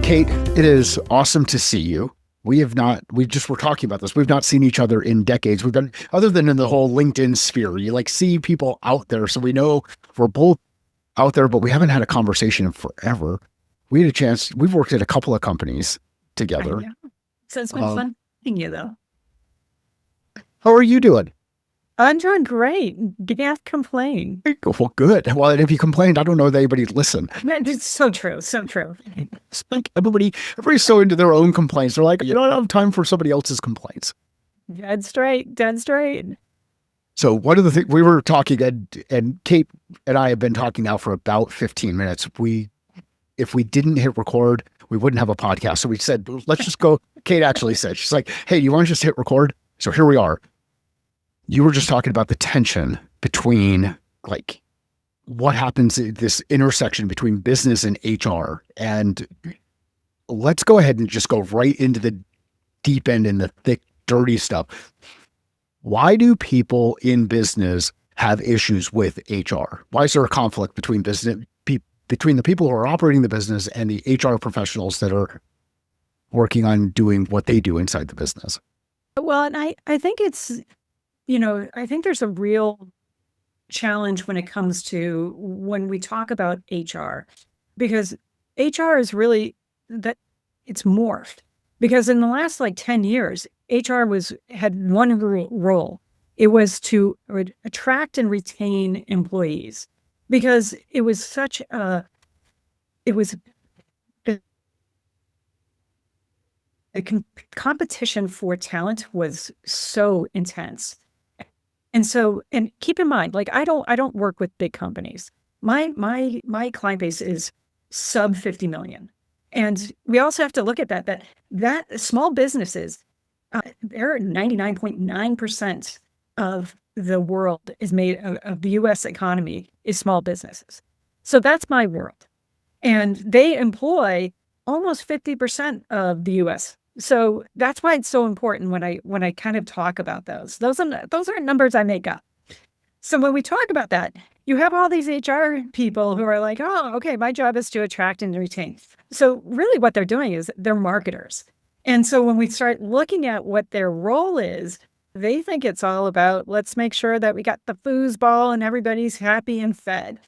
Kate, it is awesome to see you. We just were talking about this. We've not seen each other in decades. Other than in the whole LinkedIn sphere, you like see people out there. So we know we're both out there, but we haven't had a conversation in forever. We had a chance. We've worked at a couple of companies together. So it's been fun meeting you though. How are you doing? I'm doing great. Can't complain. Well, good. Well, and if you complained, I don't know that anybody'd listen. Man, it's so true. So true. It's like everybody's so into their own complaints. They're like, you don't have time for somebody else's complaints. Dead straight. Dead straight. So one of the things we were talking, and Kate and I have been talking now for about 15 minutes. If we didn't hit record, we wouldn't have a podcast. So we said, let's just go. Kate actually said, she's like, hey, you want to just hit record? So here we are. You were just talking about the tension between like what happens at this intersection between business and HR. And let's go ahead and just go right into the deep end and the thick, dirty stuff. Why do people in business have issues with HR? Why is there a conflict between between the people who are operating the business and the HR professionals that are working on doing what they do inside the business? Well, and I think it's, I think there's a real challenge when it comes to when we talk about HR, because HR is really that it's morphed. Because in the last 10 years, HR had one role. It was to attract and retain employees, because it was such a, competition for talent was so intense. And keep in mind, I don't work with big companies. My client base is sub 50 million. And we also have to look at that small businesses, they're 99.9% of the world is made of the US economy is small businesses. So that's my world. And they employ almost 50% of the US. So that's why it's so important when I kind of talk about those. Those are numbers I make up. So when we talk about that, you have all these HR people who are like, oh, okay, my job is to attract and retain. So really what they're doing is they're marketers. And so when we start looking at what their role is, they think it's all about, let's make sure that we got the foosball and everybody's happy and fed.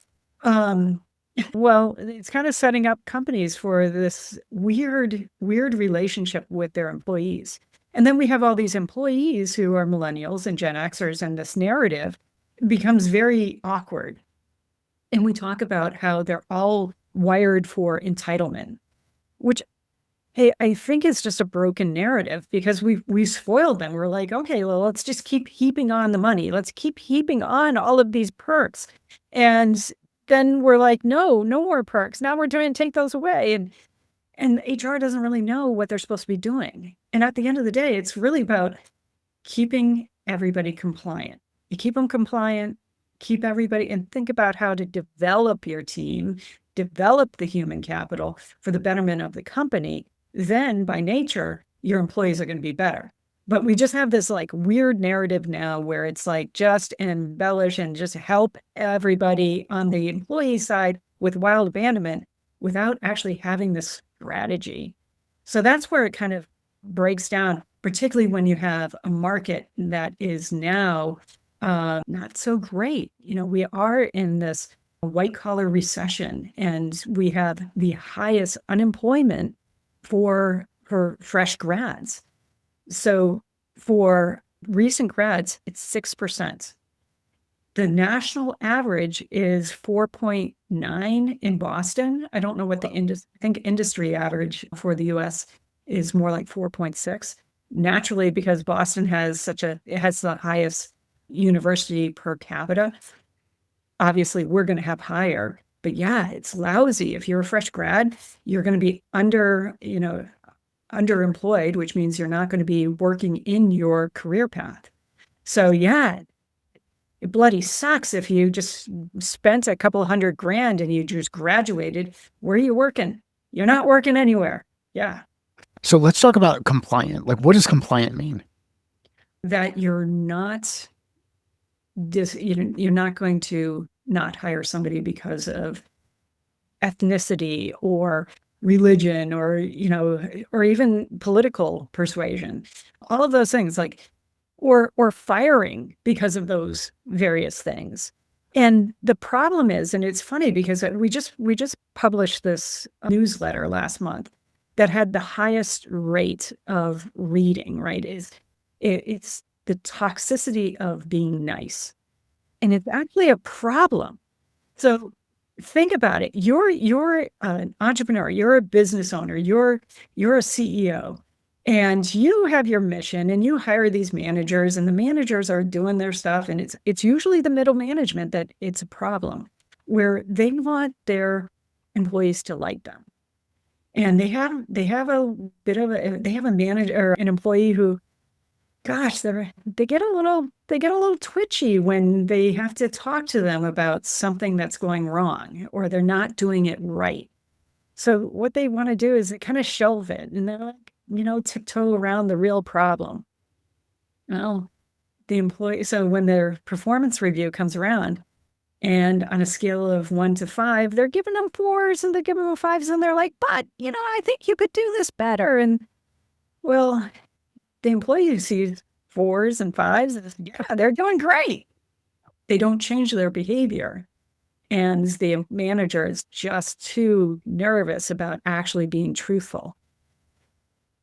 Well, it's kind of setting up companies for this weird relationship with their employees. And then we have all these employees who are millennials and Gen Xers, and this narrative becomes very awkward. And we talk about how they're all wired for entitlement, which, hey, I think is just a broken narrative, because we spoiled them. We're like, okay, well, let's just keep heaping on the money. Let's keep heaping on all of these perks. And then we're like, no more perks. Now we're trying to take those away. And HR doesn't really know what they're supposed to be doing. And at the end of the day, it's really about keeping everybody compliant. You keep them compliant, keep everybody, and think about how to develop your team, develop the human capital for the betterment of the company. Then by nature, your employees are going to be better. But we just have this weird narrative now where it's just embellish and just help everybody on the employee side with wild abandonment without actually having this strategy. So that's where it kind of breaks down, particularly when you have a market that is now not so great. We are in this white collar recession, and we have the highest unemployment for fresh grads. So for recent grads, it's 6%. The national average is 4.9 in Boston. I don't know what I think industry average for the US is more like 4.6. Naturally, because Boston has it has the highest university per capita. Obviously, we're going to have higher, but yeah, it's lousy. If you're a fresh grad, you're going to be underemployed, which means you're not going to be working in your career path. So yeah, it bloody sucks if you just spent a couple $100,000 and you just graduated. Where are you working? You're not working anywhere. Yeah. So let's talk about compliant. What does compliant mean? That you're not you're not going to not hire somebody because of ethnicity or religion or, or even political persuasion, all of those things, like, or firing because of those various things. And the problem is, and it's funny because we just published this newsletter last month that had the highest rate of reading, right? It's the toxicity of being nice. And it's actually a problem. So think about it. You're an entrepreneur, you're a business owner, you're a CEO, and you have your mission and you hire these managers, and the managers are doing their stuff, and it's usually the middle management that it's a problem, where they want their employees to like them. And they have a manager or an employee who, gosh, they get a little twitchy when they have to talk to them about something that's going wrong or they're not doing it right. So what they want to do is kind of shelve it, and they're like, tiptoe around the real problem. Well, the employee, so when their performance review comes around, and on a scale of 1 to 5, they're giving them 4s and they're giving them 5s, and they're like, but, I think you could do this better. And well, the employee sees 4s and 5s and yeah, they're doing great. They don't change their behavior. And the manager is just too nervous about actually being truthful.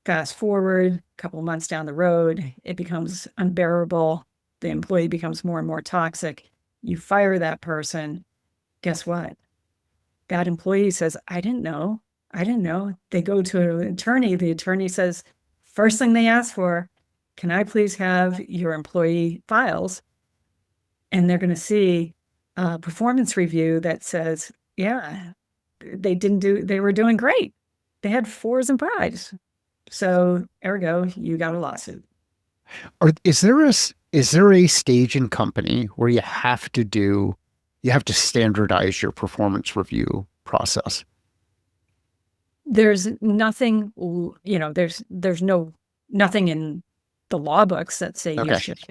Fast forward a couple months down the road, it becomes unbearable. The employee becomes more and more toxic. You fire that person. Guess what? That employee says, I didn't know. They go to an attorney. The attorney says, first thing they ask for, can I please have your employee files? And they're going to see a performance review that says, yeah, they were doing great. They had 4s and 5s. So ergo, you got a lawsuit. Or is there a stage in company where you have to standardize your performance review process? There's nothing, there's nothing in the law books that say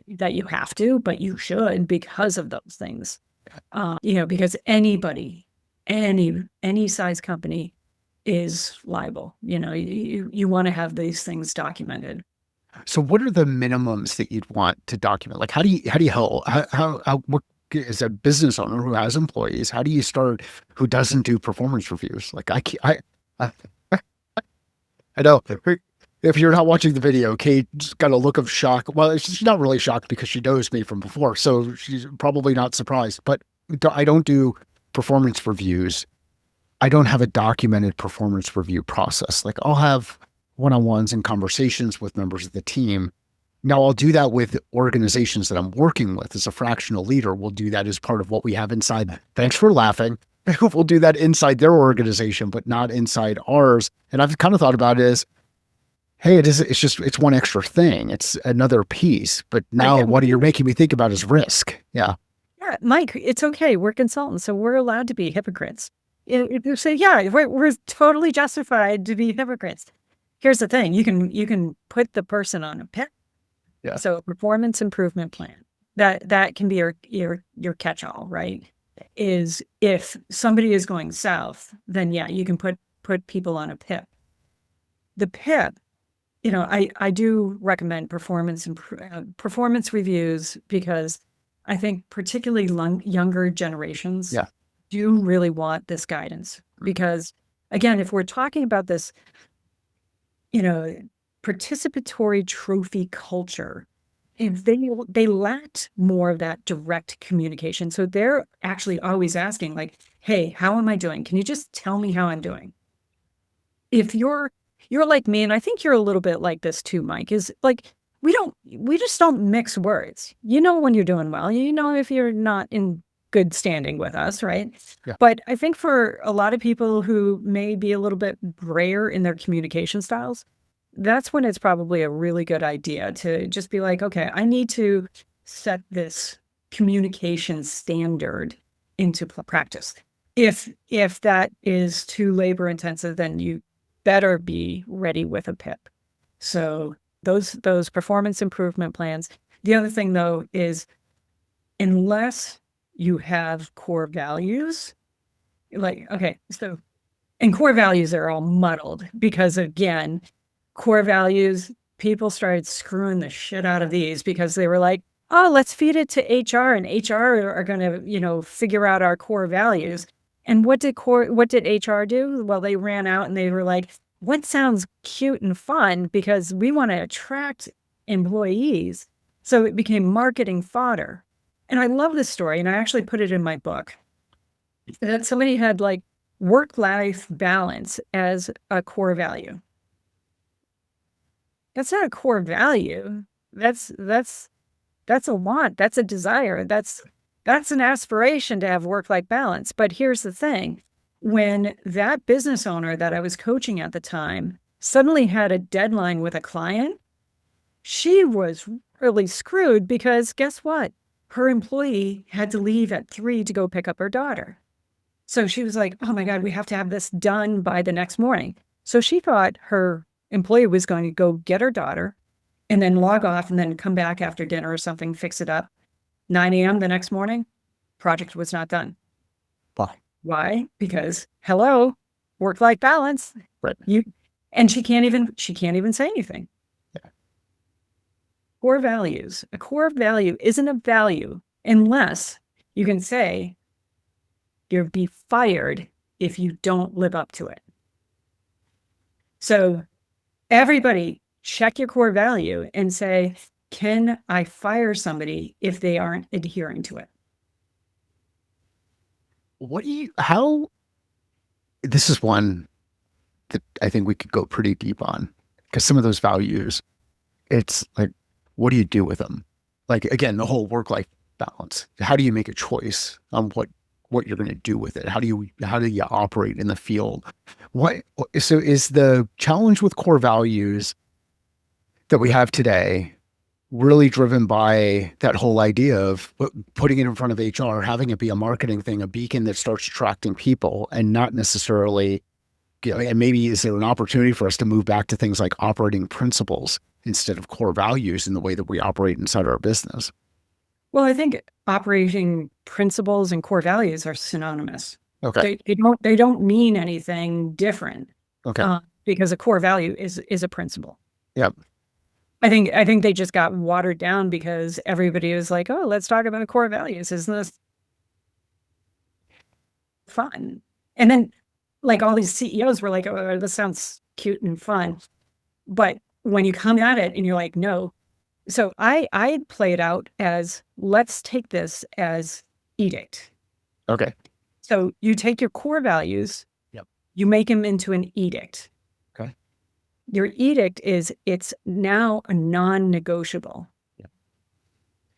that you have to, but you should because of those things. Because anybody, any size company is liable. You want to have these things documented. So what are the minimums that you'd want to document? Like, how do you help? What is a business owner who has employees? How do you start who doesn't do performance reviews? Like I know if you're not watching the video, Kate's got a look of shock. Well, she's not really shocked because she knows me from before, so she's probably not surprised. But I don't do performance reviews. I don't have a documented performance review process. Like, I'll have one-on-ones and conversations with members of the team. Now, I'll do that with organizations that I'm working with as a fractional leader. We'll do that as part of what we have inside. Thanks for laughing. We'll do that inside their organization, but not inside ours. And I've kind of thought about it as, hey, it's one extra thing. It's another piece. But now what you're making me think about is risk. Yeah. Yeah, Mike, it's okay. We're consultants, so we're allowed to be hypocrites. If you say, yeah, we're totally justified to be hypocrites. Here's the thing: you can put the person on a PIP. Yeah. So a performance improvement plan that can be your catch-all, right? Is if somebody is going south, then yeah, you can put people on a PIP. The PIP, I do recommend performance reviews because I think particularly younger generations do really want this guidance. Because again, if we're talking about this, participatory trophy culture, if they lacked more of that direct communication. So they're actually always asking, like, hey, how am I doing? Can you just tell me how I'm doing? If you're like me, and I think you're a little bit like this too, Mike, is like, we just don't mix words. When you're doing well, if you're not in good standing with us, right? Yeah. But I think for a lot of people who may be a little bit grayer in their communication styles, that's when it's probably a really good idea to just be like, okay, I need to set this communication standard into practice. If that is too labor intensive, then you better be ready with a PIP. So those performance improvement plans. The other thing though is, unless you have core values, like, okay, so And core values are all muddled because, again, core values, people started screwing the shit out of these because they were like, oh, let's feed it to HR, and HR are going to, figure out our core values. And what did HR do? Well, they ran out and they were like, what sounds cute and fun, because we want to attract employees. So it became marketing fodder. And I love this story, and I actually put it in my book, that somebody had like work-life balance as a core value. That's not a core value. That's a want. That's a desire. That's an aspiration to have work-life balance. But here's the thing. When that business owner that I was coaching at the time suddenly had a deadline with a client, she was really screwed, because guess what? Her employee had to leave at 3 to go pick up her daughter. So she was like, oh my God, we have to have this done by the next morning. So she thought her employee was going to go get her daughter and then log off and then come back after dinner or something, fix it up. 9 a.m. the next morning, project was not done. Why? Because hello, work-life balance. Right. And she can't even say anything. Yeah. Core values. A core value isn't a value unless you can say you'll be fired if you don't live up to it. So everybody check your core value and say, can I fire somebody if they aren't adhering to it? This is one that I think we could go pretty deep on, because some of those values, it's like, what do you do with them? Like, again, the whole work-life balance. How do you make a choice on what you're going to do with it? How do you operate in the field? So is the challenge with core values that we have today really driven by that whole idea of putting it in front of HR, having it be a marketing thing, a beacon that starts attracting people, and not necessarily, and maybe is there an opportunity for us to move back to things like operating principles instead of core values in the way that we operate inside our business? Well, I think operating principles and core values are synonymous. Okay. They don't mean anything different. Okay. Because a core value is a principle. Yep. I think they just got watered down because everybody was like, oh, let's talk about core values. Isn't this fun? And then like all these CEOs were like, oh, this sounds cute and fun. But when you come at it and you're like, no. So I play it out as, let's take this as edict. Okay. So you take your core values, yep, you make them into an edict. Okay. Your edict is, it's now a non-negotiable. Yep.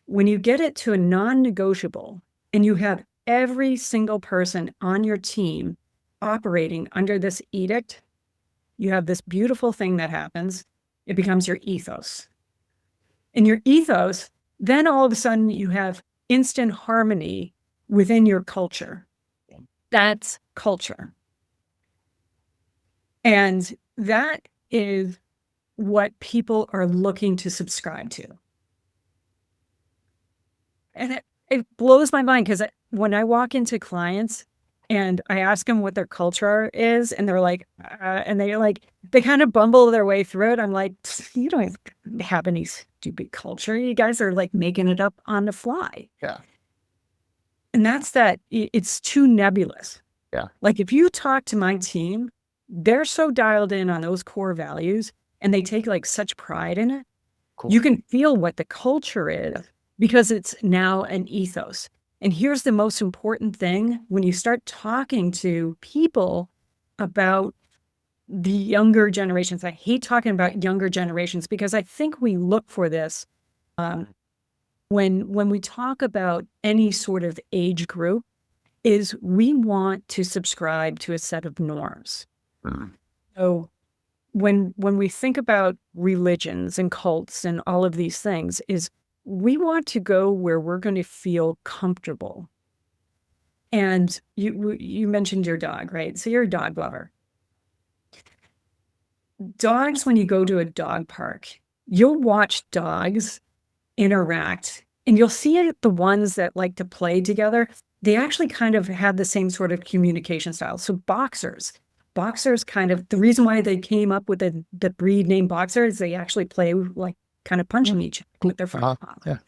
When you get it to a non-negotiable and you have every single person on your team operating under this edict, you have this beautiful thing that happens. It becomes your ethos. And your ethos, then all of a sudden you have instant harmony within your culture. That's culture. And that is what people are looking to subscribe to. And it blows my mind, because when I walk into clients and I ask them what their culture is, and they're like, they kind of bumble their way through it. I'm like, you don't have any stupid culture. You guys are like making it up on the fly. Yeah. And that's that. It's too nebulous. Yeah. Like if you talk to my team, they're so dialed in on those core values and they take like such pride in it. Cool. You can feel what the culture is because it's now an ethos. And here's the most important thing. When you start talking to people about the younger generations, I hate talking about younger generations because I think we look for this when we talk about any sort of age group, is we want to subscribe to a set of norms. Mm. So when we think about religions and cults and all of these things, is we want to go where we're going to feel comfortable. And you mentioned your dog, right? So you're a dog lover. Dogs, when you go to a dog park, you'll watch dogs interact, and you'll see it, the ones that like to play together, they actually kind of have the same sort of communication style. So boxers, boxers the reason why they came up with the breed name boxer is they actually play like kind of punching each other with their front paw. Yeah.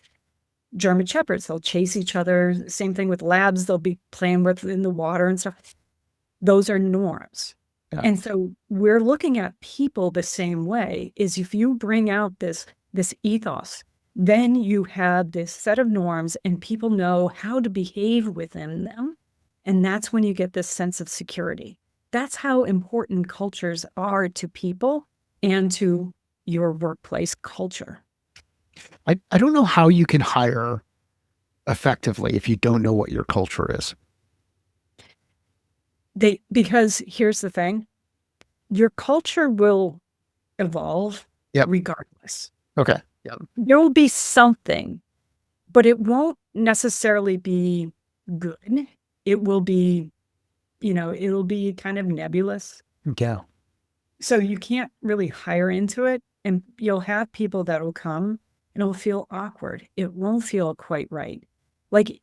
German shepherds, they'll chase each other. Same thing with labs, they'll be playing with in the water and stuff. Those are norms. Yeah. And so we're looking at people the same way. Is if you bring out this ethos, then you have this set of norms and people know how to behave within them. And that's when you get this sense of security. That's how important cultures are to people and to your workplace culture. I don't know how you can hire effectively if you don't know what your culture is. Because here's the thing, your culture will evolve regardless. Okay. Yeah. There will be something, but it won't necessarily be good. It will be, it'll be kind of nebulous. Yeah. So you can't really hire into it, and you'll have people that will come and it'll feel awkward. It won't feel quite right. Like,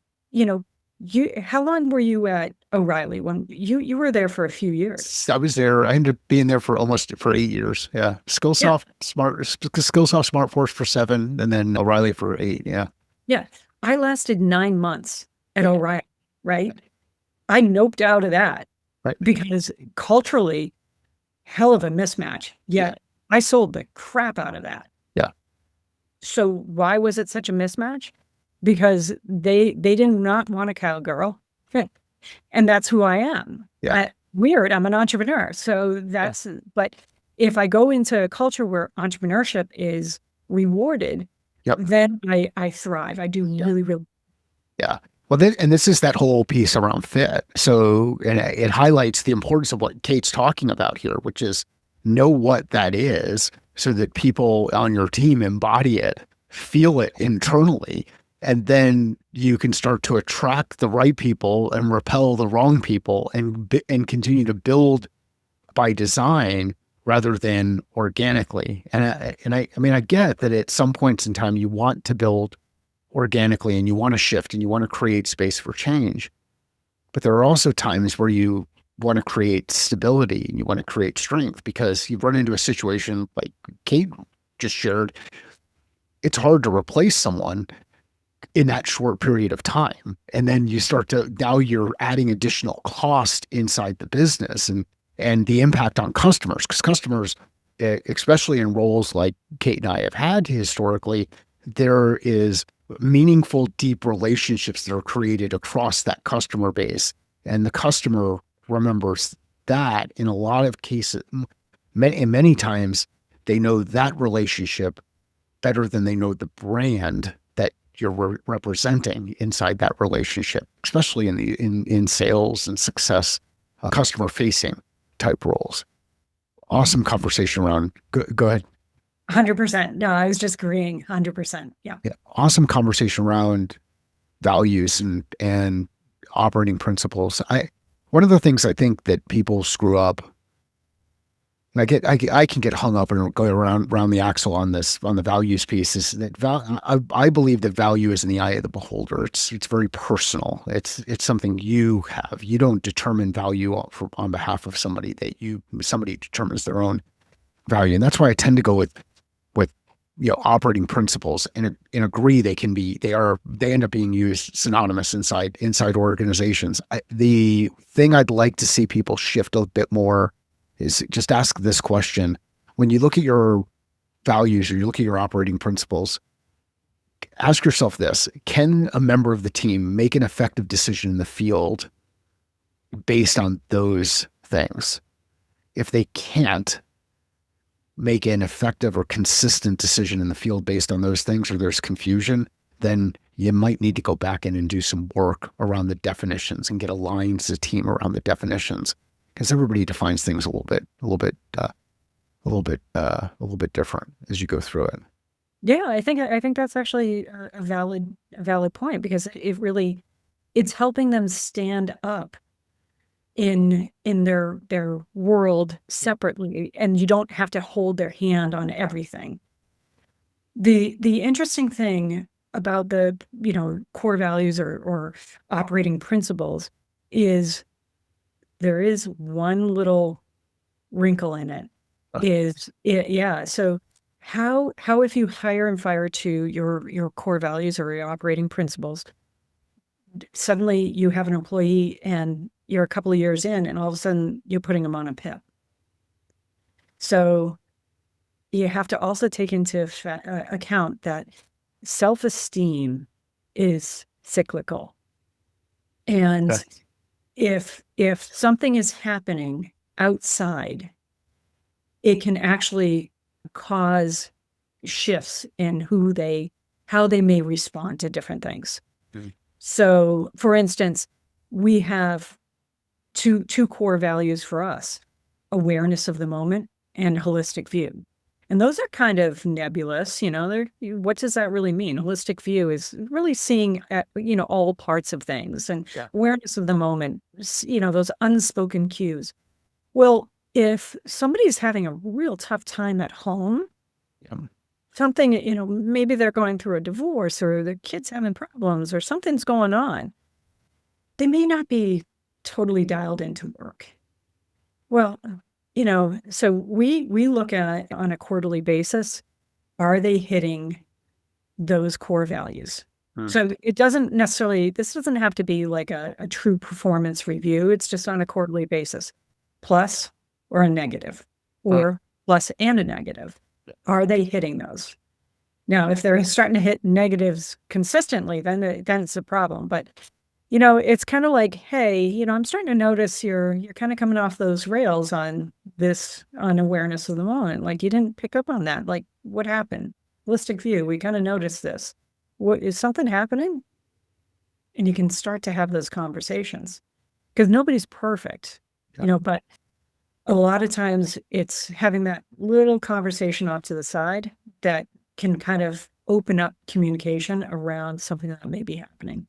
how long were you at O'Reilly when you were there for a few years? I was there. I ended up being there for 8 years. Yeah. Skillsoft SmartForce for 7, and then O'Reilly for 8. Yeah. Yeah. I lasted 9 months at O'Reilly, right? I noped out of that because culturally, hell of a mismatch. Yet I sold the crap out of that. Yeah. So why was it such a mismatch? Because they did not want a cowgirl. And that's who I am. Yeah. Weird. I'm an entrepreneur. So that's, but if I go into a culture where entrepreneurship is rewarded, then I thrive. I do really, really. Yeah. Well, this is that whole piece around fit. So, and it highlights the importance of what Kate's talking about here, which is know what that is so that people on your team embody it, feel it internally, and then you can start to attract the right people and repel the wrong people and continue to build by design rather than organically. And I get that at some points in time you want to build organically and you want to shift and you want to create space for change. But there are also times where you want to create stability and you want to create strength because you've run into a situation like Kate just shared. It's hard to replace someone in that short period of time. And then now you're adding additional cost inside the business and the impact on customers, because customers, especially in roles like Kate and I have had historically, there is meaningful, deep relationships that are created across that customer base. And the customer remembers that in a lot of cases, many times they know that relationship better than they know the brand that you're representing inside that relationship, especially in sales and success, customer facing type roles. Awesome conversation around. Go ahead. 100%. No, I was just agreeing. 100%. Yeah. Awesome conversation around values and operating principles. One of the things I think that people screw up, and I can get hung up and go around the axle on the values piece, is that I believe that value is in the eye of the beholder. It's very personal. It's something you have. You don't determine value on behalf of somebody. Somebody determines their own value, and that's why I tend to go with operating principles and agree they end up being used synonymous inside organizations. The thing I'd like to see people shift a bit more is just ask this question. When you look at your values or you look at your operating principles, ask yourself this: can a member of the team make an effective decision in the field based on those things? If they can't make an effective or consistent decision in the field based on those things, or there's confusion, then you might need to go back in and do some work around the definitions and get aligned as a team around the definitions, because everybody defines things a little bit different as you go through it. Yeah, I think that's actually a valid point, because it's helping them stand up in their world separately, and you don't have to hold their hand on everything. The interesting thing about the core values or operating principles is there is one little wrinkle in it Uh, yeah. So how if you hire and fire to your core values or your operating principles, suddenly you have an employee and you're a couple of years in and all of a sudden you're putting them on a PIP. So you have to also take into account that self-esteem is cyclical. And okay. if something is happening outside, it can actually cause shifts in how they may respond to different things. Mhm. So, for instance, we have two core values for us: awareness of the moment and holistic view. And those are kind of nebulous, what does that really mean? Holistic view is really seeing at, all parts of things, and Yeah. awareness of the moment, those unspoken cues. Well, if somebody's having a real tough time at home, Yeah. something, maybe they're going through a divorce or their kids having problems or something's going on, they may not be totally dialed into work. Well, so we look at on a quarterly basis, are they hitting those core values? Hmm. So this doesn't have to be like a true performance review. It's just on a quarterly basis, plus or a negative, Hmm. or plus and a negative. Are they hitting those? Now, if they're starting to hit negatives consistently, then it's a problem. But it's kind of like, hey, I'm starting to notice you're kind of coming off those rails on awareness of the moment. Like you didn't pick up on that. Like what happened? Holistic view. We kind of noticed this. What is something happening? And you can start to have those conversations because nobody's perfect, Yeah. but a lot of times it's having that little conversation off to the side that can kind of open up communication around something that may be happening.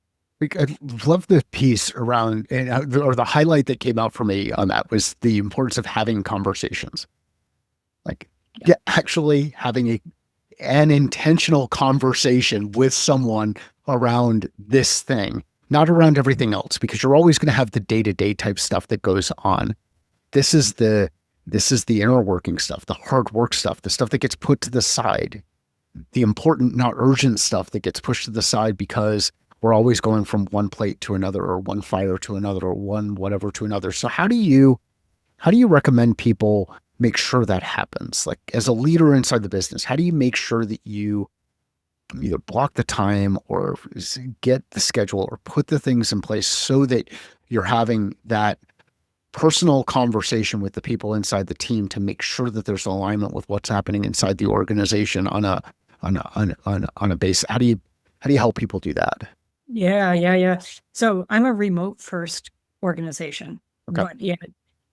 I love the piece around, or the highlight that came out for me on that was the importance of having conversations. Like, Yeah. yeah, actually having an intentional conversation with someone around this thing, not around everything else, because you're always going to have the day-to-day type stuff that goes on. This is the inner working stuff, the hard work stuff, the stuff that gets put to the side, the important, not urgent stuff that gets pushed to the side because we're always going from one plate to another, or one fire to another, or one whatever to another. So how do you recommend people make sure that happens? Like as a leader inside the business, how do you make sure that you either block the time or get the schedule or put the things in place so that you're having that personal conversation with the people inside the team to make sure that there's alignment with what's happening inside the organization on a base? How do you help people do that? Yeah. So I'm a remote first organization, Okay, but yeah,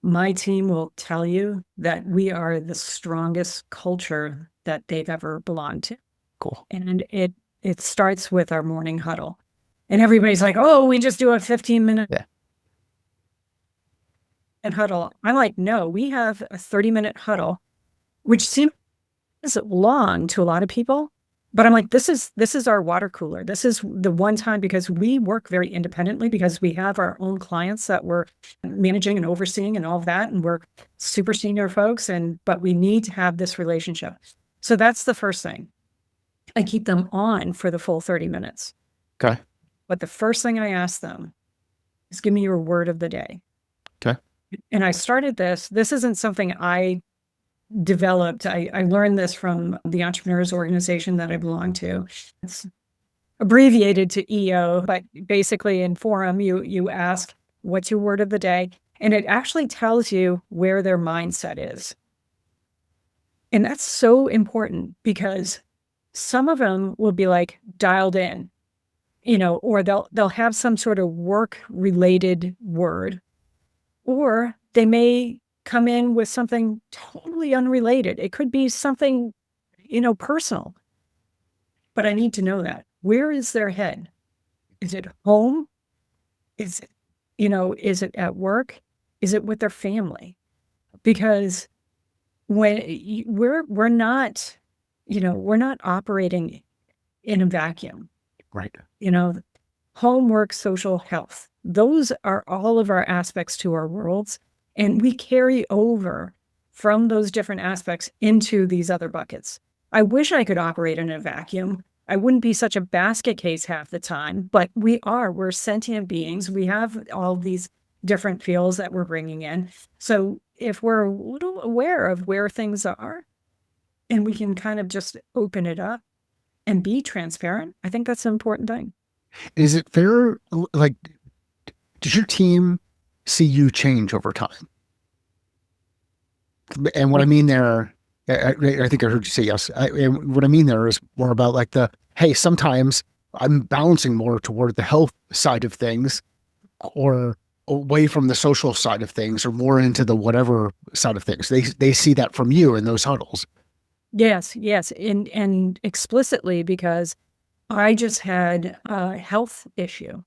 my team will tell you that we are the strongest culture that they've ever belonged to. cool. And it starts with our morning huddle. And everybody's like, oh, we just do a 15-minute Yeah, huddle. I'm like, no, we have a 30-minute huddle, which seems long to a lot of people. But I'm like, this is our water cooler. This is the one time, because we work very independently because we have our own clients that we're managing and overseeing and all of that. And we're super senior folks. But we need to have this relationship. So that's the first thing. I keep them on for the full 30 minutes. okay, But the first thing I ask them is, give me your word of the day. okay. And I started this isn't something I developed. I learned this from the entrepreneurs organization that I belong to. It's abbreviated to EO, but basically in Forum, you ask, what's your word of the day? And it actually tells you where their mindset is. And that's so important because some of them will be like dialed in, or they'll have some sort of work related word, or they may come in with something totally unrelated. It could be something, personal. But I need to know that. Where is their head? Is it home? Is it, is it at work? Is it with their family? Because when we're not, we're not operating in a vacuum. Right. Home, work, social, health. Those are all of our aspects to our worlds. And we carry over from those different aspects into these other buckets. I wish I could operate in a vacuum. I wouldn't be such a basket case half the time, but we're sentient beings. We have all these different fields that we're bringing in. So if we're a little aware of where things are and we can kind of just open it up and be transparent, I think that's an important thing. Is it fair? Like, does your team see you change over time? And what I mean there, I think I heard you say yes. And what I mean there is more about like hey, sometimes I'm balancing more toward the health side of things or away from the social side of things or more into the whatever side of things. They see that from you in those huddles. Yes, yes. And explicitly because I just had a health issue.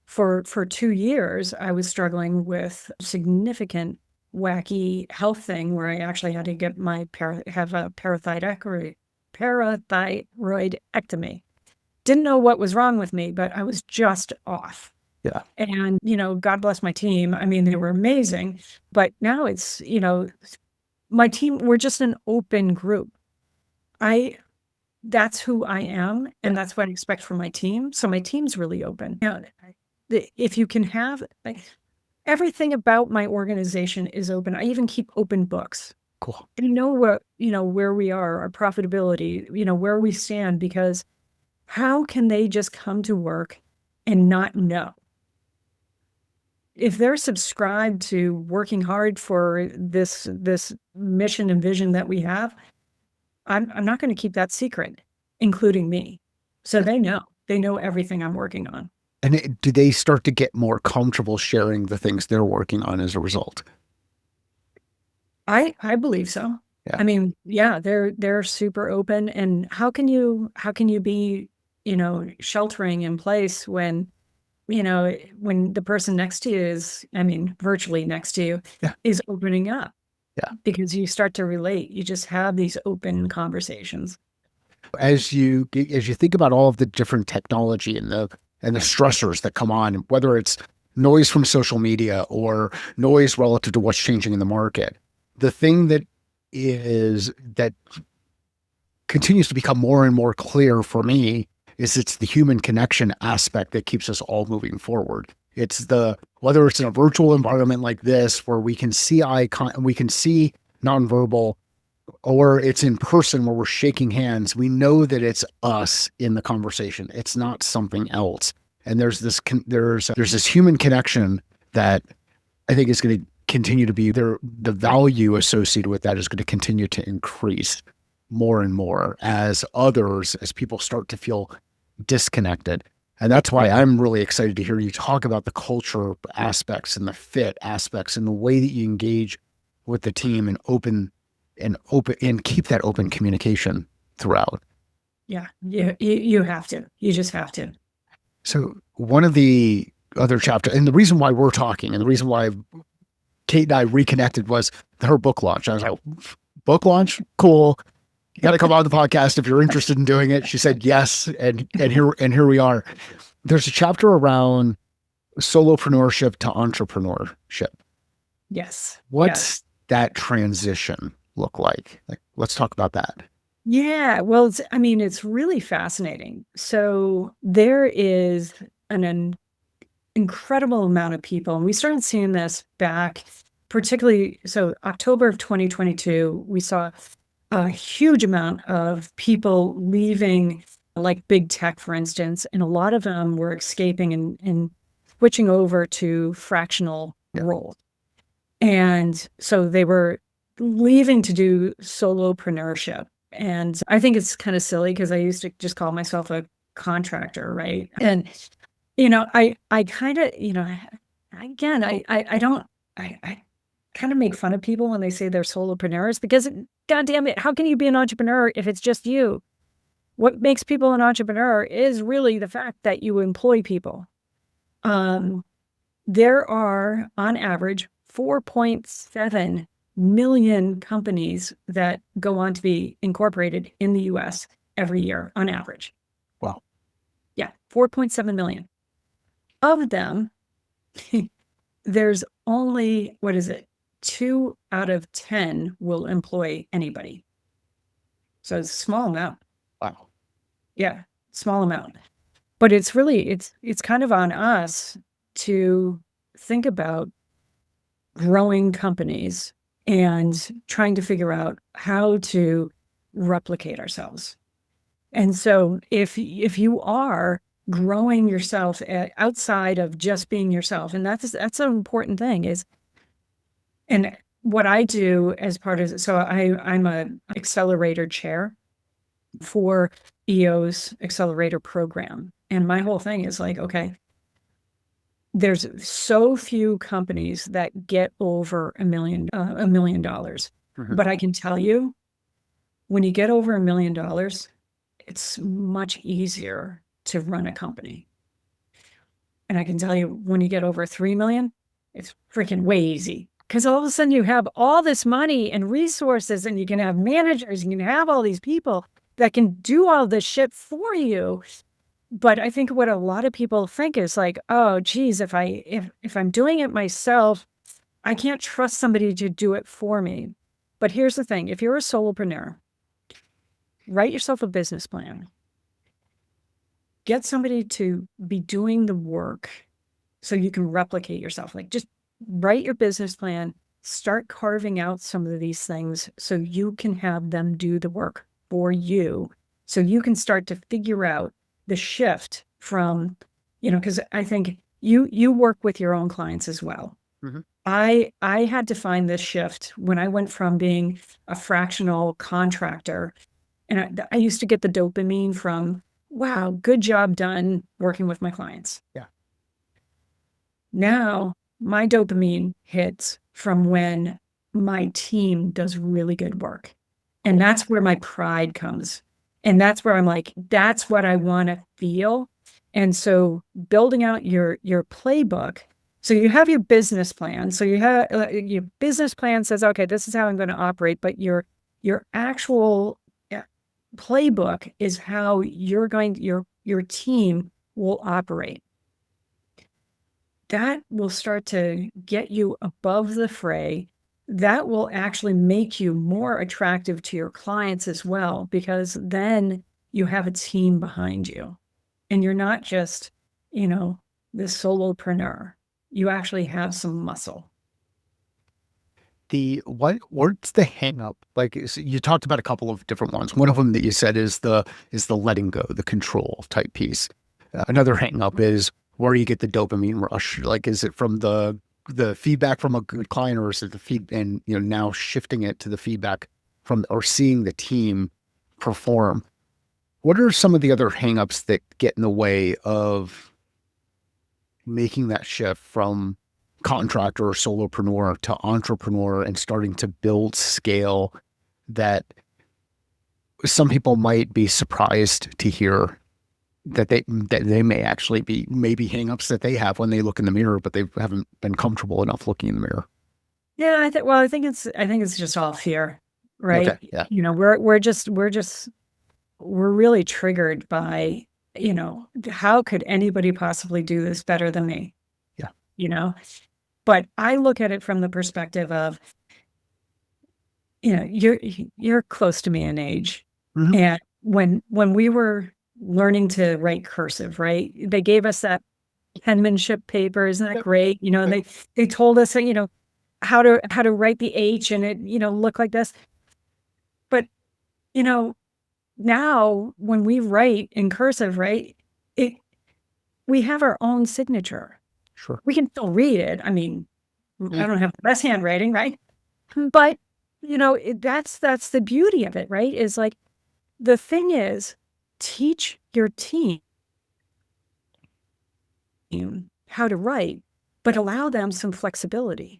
For 2 years, I was struggling with significant wacky health thing where I actually had to get have a parathyroidectomy. Didn't know what was wrong with me, but I was just off. Yeah. And, God bless my team. I mean, they were amazing, but now it's, my team, we're just an open group. That's who I am, and that's what I expect from my team. So my team's really open. If you can have everything about my organization is open. I even keep open books. Cool. And where we are, our profitability, where we stand, because how can they just come to work and not know? If they're subscribed to working hard for this mission and vision that we have, I'm not going to keep that secret, including me. So they know everything I'm working on. And do they start to get more comfortable sharing the things they're working on as a result? I believe so. Yeah. I mean, yeah, they're super open. And how can you be, sheltering in place when, when the person next to you is, virtually next to you, Yeah. is opening up? Yeah. Because you start to relate. You just have these open conversations. As you think about all of the different technology and the stressors that come on, whether it's noise from social media or noise relative to what's changing in the market, the thing that continues to become more and more clear for me is it's the human connection aspect that keeps us all moving forward. It's whether it's in a virtual environment like this where we can see we can see nonverbal, or it's in person where we're shaking hands. We know that it's us in the conversation. It's not something else. And there's this human connection that I think is going to continue to be there. The value associated with that is going to continue to increase more and more as people start to feel disconnected. And that's why I'm really excited to hear you talk about the culture aspects and the fit aspects and the way that you engage with the team and keep that open communication throughout. Yeah, you have to. You just have to. So one of the other chapters, and the reason why we're talking, and the reason why Kate and I reconnected was her book launch. I was like, book launch? Cool. You got to come on the podcast if you're interested in doing it. She said yes, and here we are. There's a chapter around solopreneurship to entrepreneurship. Yes. What's that transition look like? Let's talk about that. Yeah, well, it's really fascinating. So there is an incredible amount of people, and we started seeing this back, particularly, so October of 2022, we saw a huge amount of people leaving, like big tech, for instance, and a lot of them were escaping and switching over to fractional roles. And so they were leaving to do solopreneurship. And I think it's kind of silly because I used to just call myself a contractor, right? And, I kind of, again, I kind of make fun of people when they say they're solopreneurs because, God damn it, how can you be an entrepreneur if it's just you? What makes people an entrepreneur is really the fact that you employ people. There are, on average, 4.7 million companies that go on to be incorporated in the US every year on average. Wow. Yeah, 4.7 million. Of them, there's only, 2 out of 10 will employ anybody. So it's a small amount. Wow. Yeah, small amount. But it's really, it's kind of on us to think about growing companies and trying to figure out how to replicate ourselves. And so if you are growing yourself outside of just being yourself, and that's an important thing is, and what I do as part of, so I'm a Accelerator Chair for EO's Accelerator program. And my whole thing is like, okay, there's so few companies that get over $1 million. Mhm. But I can tell you, when you get over $1 million, it's much easier to run a company. And I can tell you, when you get over 3 million, it's freaking way easy. Because all of a sudden you have all this money and resources, and you can have managers, and you can have all these people that can do all this shit for you. But I think what a lot of people think is like, oh, geez, if I'm doing it myself, I can't trust somebody to do it for me. But here's the thing. If you're a solopreneur, write yourself a business plan. Get somebody to be doing the work so you can replicate yourself. Like, just write your business plan, start carving out some of these things so you can have them do the work for you. So you can start to figure out the shift from, because I think you work with your own clients as well. Mhm. I had to find this shift when I went from being a fractional contractor, and I used to get the dopamine from, wow, good job done working with my clients. Yeah. Now my dopamine hits from when my team does really good work. And that's where my pride comes. And that's where I'm like, that's what I want to feel. And so building out your playbook. So you have your business plan. So you have your business plan says, okay, this is how I'm going to operate. But your actual playbook is how your team will operate. That will start to get you above the fray. That will actually make you more attractive to your clients as well, because then you have a team behind you and you're not just, this solopreneur. You actually have some muscle. What's the hang up? Like, you talked about a couple of different ones. One of them that you said is the letting go, the control type piece. Another hang up is where you get the dopamine rush. Like, is it from the feedback from a good client, or is it the feed, and now shifting it to the feedback from, or seeing the team perform? What are some of the other hangups that get in the way of making that shift from contractor or solopreneur to entrepreneur and starting to build scale that some people might be surprised to hear that they may actually be maybe hangups that they have when they look in the mirror, but they haven't been comfortable enough looking in the mirror? Yeah, I think it's just all fear, right? Okay. Yeah. We're really triggered by, how could anybody possibly do this better than me? Yeah. But I look at it from the perspective of, you're close to me in age. Mhm. And when we were learning to write cursive, right? They gave us that penmanship paper. Isn't that Yep. great? And they told us, how to write the H and it, look like this. But, now when we write in cursive, right, we have our own signature. Sure. We can still read it. I mean, Yeah. I don't have the best handwriting, right? But, that's the beauty of it, right? Is like, the thing is, teach your team how to write, but allow them some flexibility.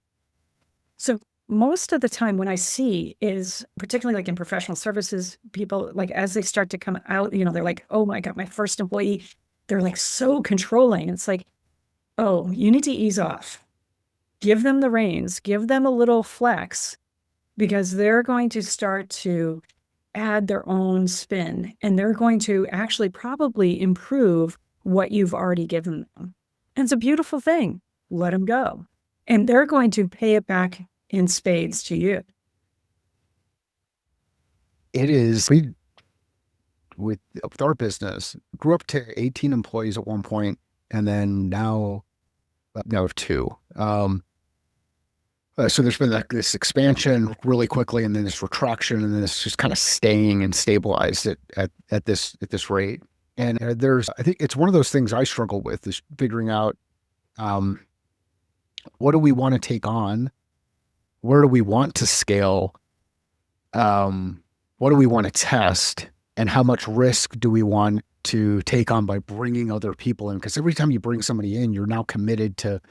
So most of the time when I see is, particularly like in professional services, people, like, as they start to come out, they're like, oh my God, my first employee, they're like so controlling. It's like, oh, you need to ease off. Give them the reins, give them a little flex, because they're going to start to add their own spin, and they're going to actually probably improve what you've already given them. And it's a beautiful thing. Let them go. And they're going to pay it back in spades to you? It is, we, with our business, grew up to 18 employees at one point, and then now have two. So there's been this expansion really quickly, and then this retraction, and then it's just kind of staying and stabilized at this rate. And I think it's one of those things I struggle with, is figuring out, what do we want to take on? Where do we want to scale? What do we want to test? And how much risk do we want to take on by bringing other people in? Because every time you bring somebody in, you're now committed to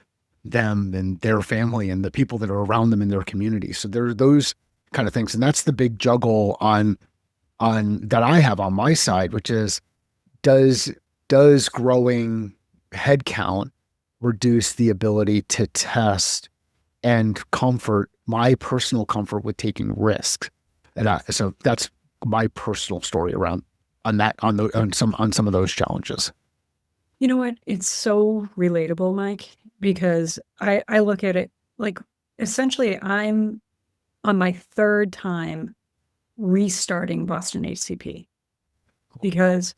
them and their family and the people that are around them in their community. So there are those kind of things. And that's the big juggle on that I have on my side, which is, does growing headcount reduce the ability to test and my personal comfort with taking risks? And so that's my personal story around on some of those challenges. You know what? It's so relatable, Mike, because I look at it like, essentially I'm on my third time restarting BostonHCP, because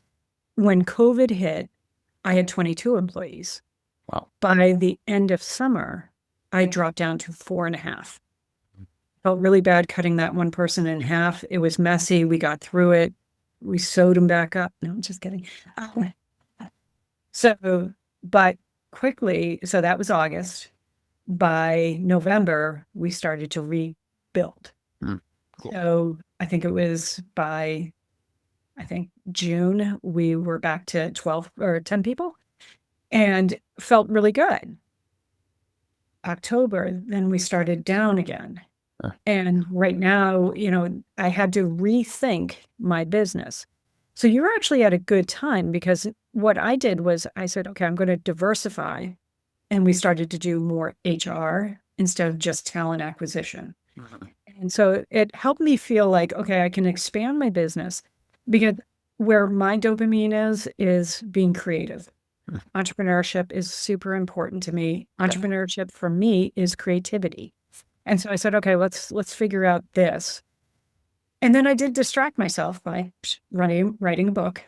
when COVID hit, I had 22 employees. Wow. By the end of summer, I dropped down to 4.5. Felt really bad cutting that one person in half. It was messy. We got through it. We sewed them back up. No, I'm just kidding. But quickly, so that was August. By November, we started to rebuild. Cool. So I think it was by, June, we were back to 12 or 10 people and felt really good. October, then we started down again. And right now, I had to rethink my business. So you're actually at a good time, because what I did was I said, okay, I'm going to diversify. And we started to do more HR instead of just talent acquisition. Mm-hmm. And so it helped me feel like, okay, I can expand my business, because where my dopamine is being creative. Entrepreneurship is super important to me. Entrepreneurship for me is creativity. And so I said, okay, let's figure out this. And then I did distract myself by writing a book.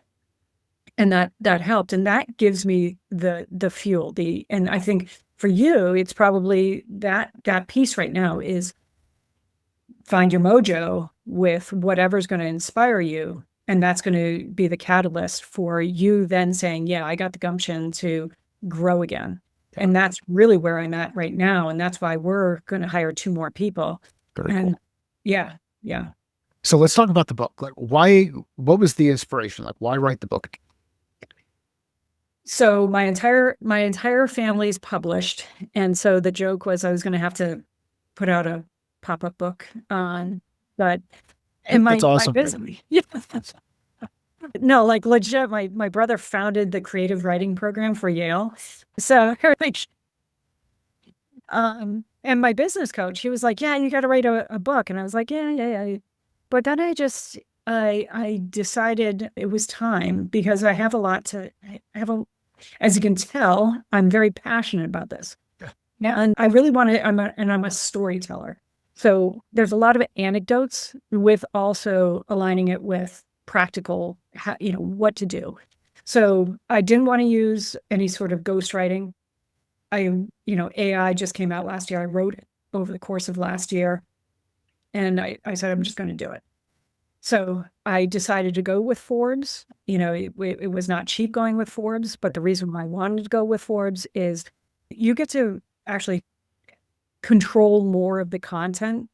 And that helped. And that gives me the fuel. And I think for you, it's probably that piece right now is find your mojo with whatever's going to inspire you. And that's going to be the catalyst for you then saying, yeah, I got the gumption to grow again. And that's really where I'm at right now. And that's why we're going to hire 2 more people. Very cool. Yeah. So let's talk about the book. Like, what was the inspiration? Like, why write the book? So my entire family's published. And so the joke was I was going to have to put out a pop-up book on, but That's awesome. My business, yeah. No, like legit, my brother founded the creative writing program for Yale. So and my business coach, he was like, yeah, you got to write a book. And I was like, yeah. But then I decided it was time, because I have a lot as you can tell, I'm very passionate about this. Yeah. And I really want to, I'm a storyteller. So there's a lot of anecdotes with also aligning it with practical, what to do. So I didn't want to use any sort of ghostwriting. AI just came out last year. I wrote it over the course of last year. And I said, I'm just going to do it. So I decided to go with Forbes. It was not cheap going with Forbes, but the reason why I wanted to go with Forbes is you get to actually control more of the content,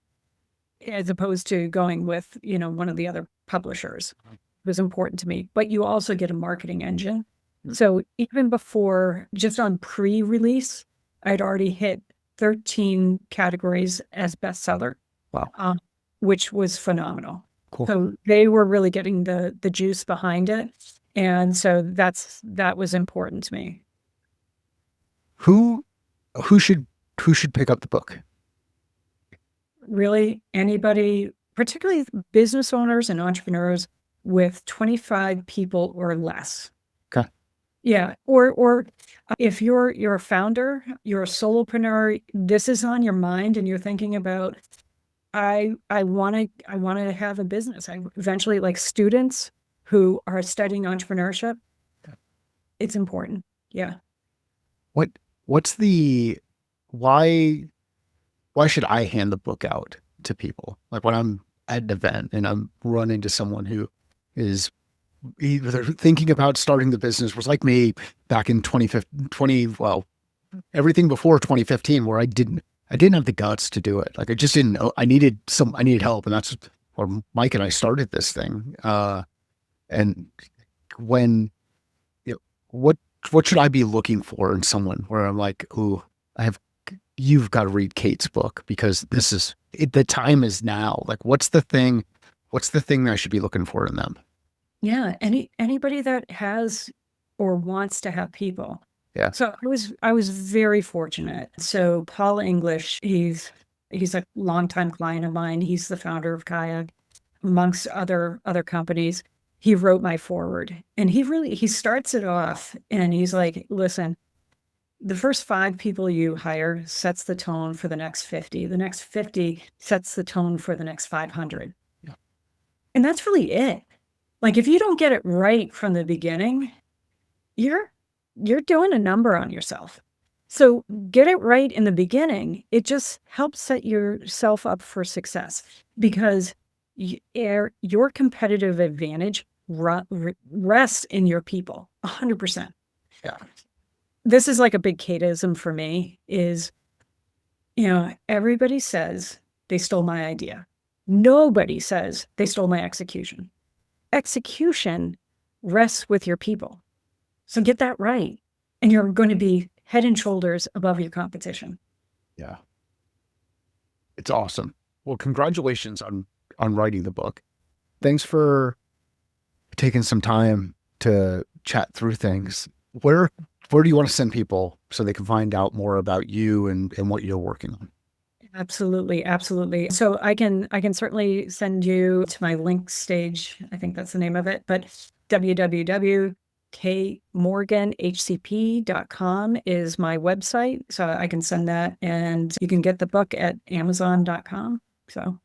as opposed to going with, one of the other publishers. It was important to me, but you also get a marketing engine. So even before, just on pre-release, I'd already hit 13 categories as bestseller. Wow. Which was phenomenal. Cool. So they were really getting the juice behind it. And so that was important to me. Who should pick up the book? Really, anybody, particularly business owners and entrepreneurs with 25 people or less. Okay. Yeah. Or if you're a founder, you're a solopreneur, this is on your mind and you're thinking about, I want to have a business. I eventually, like students who are studying entrepreneurship, it's important. Yeah. What what's the why should I hand the book out to people? Like when I'm at an event and I'm running into someone who is either thinking about starting the business, was like me back in 2015, well, everything before 2015, where I didn't have the guts to do it. Like I just didn't know. I needed help. And that's where Mike and I started this thing. And when, you know, what should I be looking for in someone where I'm like, ooh, you've got to read Kate's book because the time is now. Like, what's the thing that I should be looking for in them? Yeah. Anybody that has or wants to have people. Yeah. So I was very fortunate. So Paul English, he's a longtime client of mine. He's the founder of Kayak, amongst other companies. He wrote my foreword, and he starts it off, and he's like, "Listen, the first 5 people you hire sets the tone for the next 50. The next 50 sets the tone for the next 500." Yeah. And that's really it. Like if you don't get it right from the beginning, you're doing a number on yourself. So get it right in the beginning. It just helps set yourself up for success because your competitive advantage rests in your people 100%. Yeah. This is like a big Kateism for me is, everybody says they stole my idea. Nobody says they stole my execution. Execution rests with your people. So get that right. And you're going to be head and shoulders above your competition. Yeah. It's awesome. Well, congratulations on writing the book. Thanks for taking some time to chat through things. Where do you want to send people so they can find out more about you and what you're working on? Absolutely. Absolutely. So I can certainly send you to my link stage. I think that's the name of it, but www.kmorganhcp.com is my website. So I can send that, and you can get the book at amazon.com. So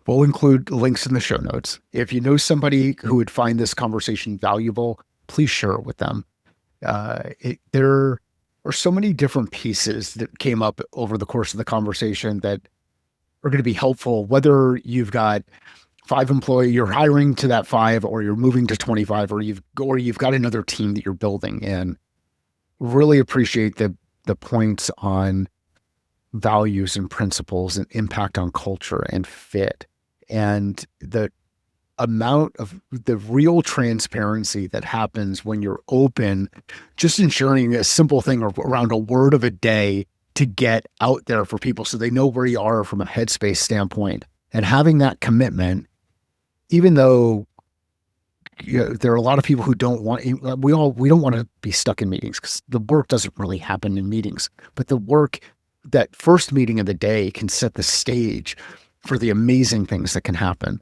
we'll include links in the show notes. If you know somebody who would find this conversation valuable, please share it with them. There are so many different pieces that came up over the course of the conversation that are going to be helpful, whether you've got 5 employees, you're hiring to that 5, or you're moving to 25, or you've got another team that you're building. And really appreciate the points on values and principles and impact on culture and fit, and the amount of the real transparency that happens when you're open, just ensuring a simple thing around a word of a day to get out there for people so they know where you are from a headspace standpoint, and having that commitment, even though there are a lot of people who don't want, we don't want to be stuck in meetings because the work doesn't really happen in meetings, but the work, that first meeting of the day, can set the stage for the amazing things that can happen.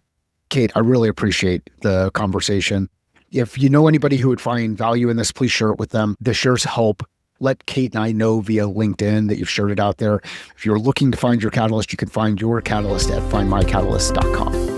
Kate, I really appreciate the conversation. If you know anybody who would find value in this, please share it with them. The shares help. Let Kate and I know via LinkedIn that you've shared it out there. If you're looking to find your catalyst, you can find your catalyst at findmycatalyst.com.